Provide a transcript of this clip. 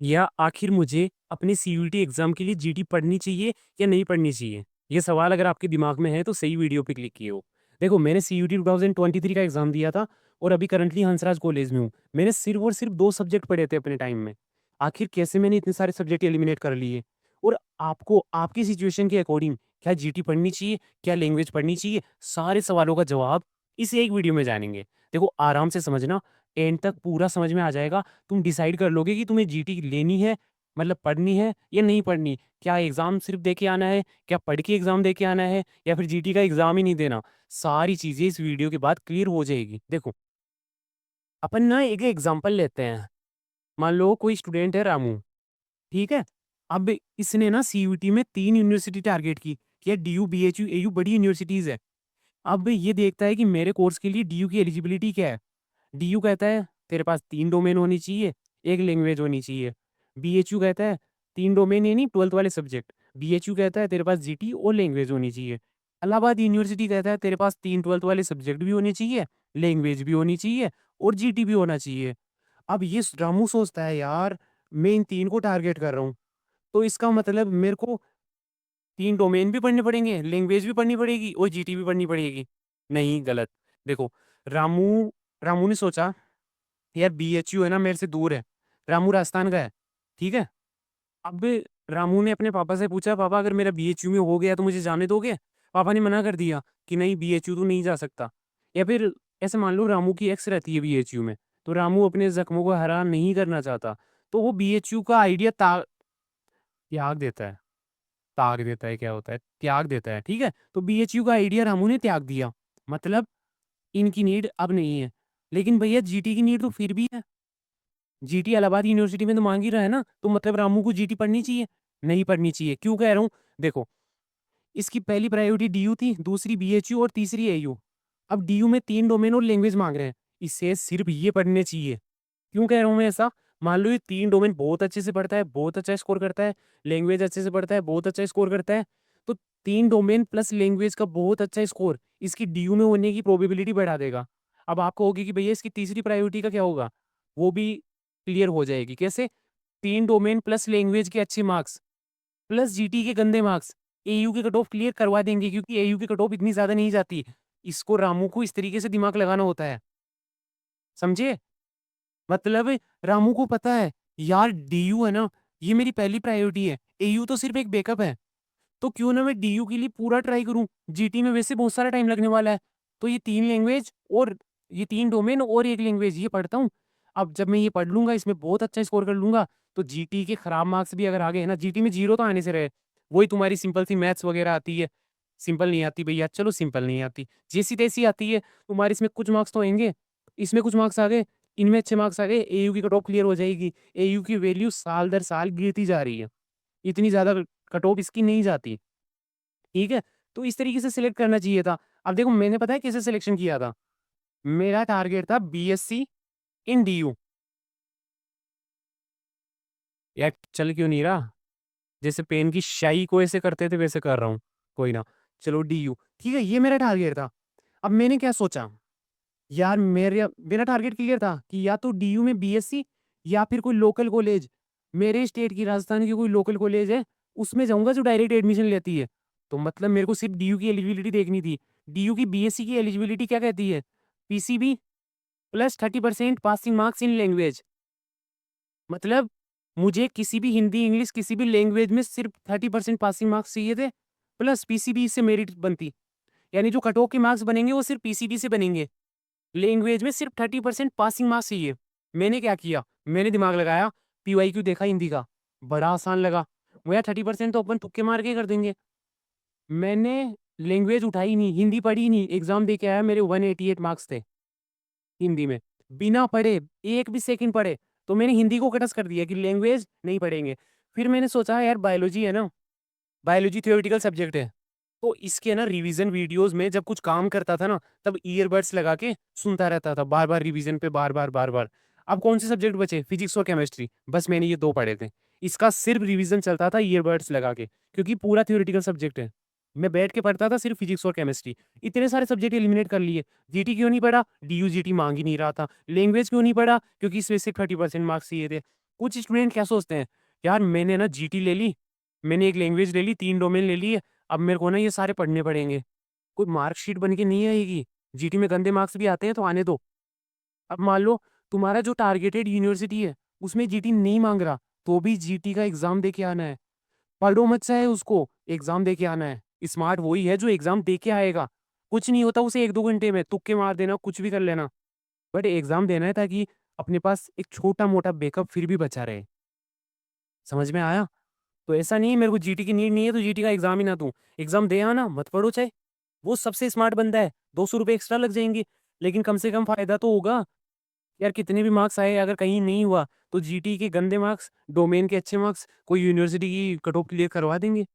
या आखिर मुझे अपने सीयूईटी एग्ज़ाम के लिए जीटी पढ़नी चाहिए या नहीं पढ़नी चाहिए? ये सवाल अगर आपके दिमाग में है तो सही वीडियो पे क्लिक किए हो। देखो मैंने सीयूईटी 2023 का एग्ज़ाम दिया था और अभी करंटली हंसराज कॉलेज में हूँ। मैंने सिर्फ़ और सिर्फ़ 2 सब्जेक्ट पढ़े थे अपने टाइम में। आखिर कैसे मैंने इतने सारे सब्जेक्ट एलिमिनेट कर लिए? और आपको आपकी सिचुएशन के अकॉर्डिंग क्या जीटी पढ़नी चाहिए? क्या लैंग्वेज पढ़नी चाहिए? सारे सवालों का जवाब इस एक वीडियो में जानेंगे। देखो आराम से समझना, एंड तक पूरा समझ में आ जाएगा। तुम डिसाइड कर लोगे कि तुम्हें जीटी लेनी है, मतलब पढ़नी है या नहीं पढ़नी? क्या एग्ज़ाम सिर्फ़ दे के आना है? क्या पढ़ के एग्ज़ाम दे के आना है? या फिर जीटी का एग्ज़ाम ही नहीं देना? सारी चीज़ें इस वीडियो के बाद क्लियर हो जाएगी। देखो, अपन ना एक एग्ज़ाम्पल लेते हैं। मान लो कोई स्टूडेंट है रामू, ठीक है? अब इसने ना सीयूईटी में 3 यूनिवर्सिटी टारगेट की, कि डीयू, बीएचयू, एयू बड़ी यूनिवर्सिटीज़ है। अब ये देखता है कि मेरे कोर्स के लिए डीयू की एलिजिबिलिटी क्या है? डीयू कहता है तेरे पास 3 डोमेन होनी चाहिए, 1 लैंग्वेज होनी चाहिए। बीएचयू कहता है 3 डोमेन ये नहीं 12th वाले सब्जेक्ट। बीएचयू कहता है तेरे पास जीटी और लैंग्वेज होनी चाहिए। इलाहाबाद यूनिवर्सिटी कहता है तेरे पास 3 12th वाले सब्जेक्ट भी होने चाहिए, लैंग्वेज भी होनी चाहिए और जीटी भी होना चाहिए। अब ये रामू सोचता है यार मैं इन 3 को टारगेट कर रहा हूँ, तो इसका मतलब मेरे को 3 डोमेन भी पढ़ने पड़ेंगे, लैंग्वेज भी पढ़नी पड़ेगी और जीटी भी पढ़नी पड़ेगी। नहीं, गलत। देखो रामू रामू ने सोचा यार बीएचयू है ना मेरे से दूर है। रामू राजस्थान का है, ठीक है? अब रामू ने अपने पापा से पूछा, पापा अगर मेरा बीएचयू में हो गया तो मुझे जाने दोगे? पापा ने मना कर दिया कि नहीं बीएचयू तू नहीं जा सकता। या फिर ऐसे मान लो रामू की एक्स रहती है बीएचयू में, तो रामू अपने ज़ख्मों को हरा नहीं करना चाहता, तो वो बीएचयू का आइडिया त्याग देता है। त्याग देता है क्या होता है? त्याग देता है, ठीक है? तो बीएचयू का आइडिया रामू ने त्याग दिया। मतलब इनकी नीड अब नहीं है। लेकिन भैया जीटी की नीड तो फिर भी है। जीटी इलाहाबाद यूनिवर्सिटी में तो माँग ही रहा है ना, तो मतलब रामू को जीटी पढ़नी चाहिए? नहीं पढ़नी चाहिए। क्यों कह रहा हूँ? देखो, इसकी पहली प्रायोरिटी डीयू थी, दूसरी बीएचयू और तीसरी एयू। अब डीयू में 3 डोमेन और लैंग्वेज माँग रहे हैं। इसे सिर्फ़ ये पढ़ने चाहिए। क्यों कह रहा हूँ मैं ऐसा? मान लो ये 3 डोमेन बहुत अच्छे से पढ़ता है, बहुत अच्छा स्कोर करता है, लैंग्वेज अच्छे से पढ़ता है, बहुत अच्छा स्कोर करता है, तो 3 डोमेन प्लस लैंग्वेज का बहुत अच्छा स्कोर इसकी डीयू में होने की प्रोबेबिलिटी बढ़ा देगा। अब आप कहोगे कि भैया इसकी तीसरी प्रायोरिटी का क्या होगा? वो भी क्लियर हो जाएगी। कैसे? 3 डोमेन प्लस लैंग्वेज के अच्छे मार्क्स, प्लस जीटी के गंदे मार्क्स, एयू की कट ऑफ क्लियर करवा देंगे क्योंकि एयू की कट ऑफ इतनी ज़्यादा नहीं जाती। इसको रामू को इस तरीके से दिमाग लगाना होता है। समझे? मतलब रामू को पता है, यार डीयू है ना, ये मेरी पहली प्रायोरिटी है, एयू तो सिर्फ़ एक बैकअप है। तो क्यों ना मैं डीयू के लिए पूरा ट्राई करूँ, जीटी में वैसे बहुत सारा टाइम लगने वाला है। तो ये 3 लैंग्वेज और ये 3 डोमेन और 1 लैंग्वेज ये पढ़ता हूँ। अब जब मैं ये पढ़ लूँगा, इसमें बहुत अच्छा स्कोर कर लूँगा, तो जीटी के खराब मार्क्स भी अगर आ गए हैं ना, जीटी में 0 तो आने से रहे। वही तुम्हारी सिंपल सी मैथ्स वगैरह आती है। सिंपल नहीं आती भैया, चलो सिंपल नहीं आती, जैसी-तैसी आती है, तुम्हारे इसमें कुछ मार्क्स तो आएँगे, इसमें कुछ मार्क्स आ गए, इनमें अच्छे मार्क्स आ गए, एयू की कट ऑफ क्लियर हो जाएगी। एयू की वैल्यू साल दर साल गिरती जा रही है। इतनी ज़्यादा कट ऑफ इसकी नहीं जाती। ठीक है? तो इस तरीके से सिलेक्ट करना चाहिए था। अब देखो मैंने पता है कैसे सिलेक्शन किया था? मेरा टारगेट था बीएससी इन डीयू। यार चल क्यों नहीं रहा? जैसे पेन की स्याही को ऐसे करते थे वैसे कर रहा हूँ। कोई ना, चलो डीयू। ठीक है, ये मेरा टारगेट था। अब मैंने क्या सोचा, यार मेरा टारगेट क्लियर था कि या तो डीयू में बीएससी या फिर कोई लोकल कॉलेज, मेरे स्टेट की राजस्थान की कोई लोकल कॉलेज है, उसमें जाऊँगा जो डायरेक्ट एडमिशन लेती है। तो मतलब मेरे को सिर्फ डीयू की एलिजिबिलिटी देखनी थी। डीयू की बीएससी की एलिजिबिलिटी क्या कहती है? PCB plus 30% passing marks in language. मतलब मुझे किसी भी हिंदी, इंग्लिश किसी भी लैंग्वेज में सिर्फ 30% पासिंग मार्क्स चाहिए थे, प्लस पीसीबी से मेरिट बनती। यानी जो कट ऑफ के मार्क्स बनेंगे वो सिर्फ पीसीबी से बनेंगे। लैंग्वेज में सिर्फ 30% पासिंग मार्क्स चाहिए। मैंने क्या किया, मैंने दिमाग लगाया, पीवाईक्यू देखा हिंदी का, बड़ा आसान लगा। भैया 30% तो अपन तुक्के मार के ही कर देंगे। मैंने लैंग्वेज उठाई ही नहीं, हिंदी पढ़ी ही नहीं, एग्ज़ाम दे के आया, मेरे 188 मार्क्स थे हिंदी में। बिना पढ़े, 1 भी सेकंड पढ़े, तो मैंने हिंदी को कटस कर दिया कि लैंग्वेज नहीं पढ़ेंगे। फिर मैंने सोचा यार बायोलॉजी है ना, बायोलॉजी थ्योरेटिकल सब्जेक्ट है। तो इसके ना रिवीजन वीडियोस में जब कुछ काम करता था ना, तब ईयरबड्स लगा के सुनता रहता था, बार-बार रिवीजन पे बार-बार, बार-बार। अब कौन से सब्जेक्ट बचे? फिजिक्स और केमिस्ट्री, बस मैंने ये 2 पढ़े थे। इसका सिर्फ रिवीजन चलता था ईयरबड्स लगा के, क्योंकि पूरा थ्योरेटिकल सब्जेक्ट है। मैं बैठ के पढ़ता था सिर्फ फिजिक्स और केमिस्ट्री। इतने सारे सब्जेक्ट एलिमिनेट कर लिए। जीटी क्यों नहीं पढ़ा? डीयू जीटी माँग ही नहीं रहा था। लैंग्वेज क्यों नहीं पढ़ा? क्योंकि इसमें सिर्फ 30% मार्क्स चाहिए थे। कुछ स्टूडेंट क्या सोचते हैं, यार मैंने ना जीटी ले ली, मैंने एक लैंग्वेज ले ली, 3 डोमेन ले लिए, अब मेरे को ना ये सारे पढ़ने पड़ेंगे। कोई मार्कशीट बन के नहीं आएगी। जीटी में गंदे मार्क्स भी आते हैं तो आने दो। अब मान लो तुम्हारा जो टारगेटेड यूनिवर्सिटी है, उसमें जीटी नहीं माँग रहा, तो भी जीटी का एग्ज़ाम दे के आना है। पढ़ो मत चाहे उसको, एग्ज़ाम दे के आना है। स्मार्ट वही है जो एग्ज़ाम दे के आएगा। कुछ नहीं होता उसे 1-2 घंटे में, तुक्के मार देना, कुछ भी कर लेना। बट एग्ज़ाम देना है ताकि अपने पास एक छोटा-मोटा बैकअप फिर भी बचा रहे। समझ में आया? तो ऐसा नहीं है मेरे को जीटी की नीड नहीं है तो जीटी का एग्ज़ाम ही ना दूँ। एग्ज़ाम दे आना, मत पढ़ो चाहे। वो सबसे स्मार्ट बंदा है, ₹200 एक्स्ट्रा लग जाएँगे, लेकिन कम से कम फ़ायदा तो होगा। यार कितने भी मार्क्स आए अगर कहीं नहीं हुआ, तो जीटी के गंदे मार्क्स, डोमेन के अच्छे मार्क्स, कोई यूनिवर्सिटी की कट ऑफ क्लियर करवा देंगे।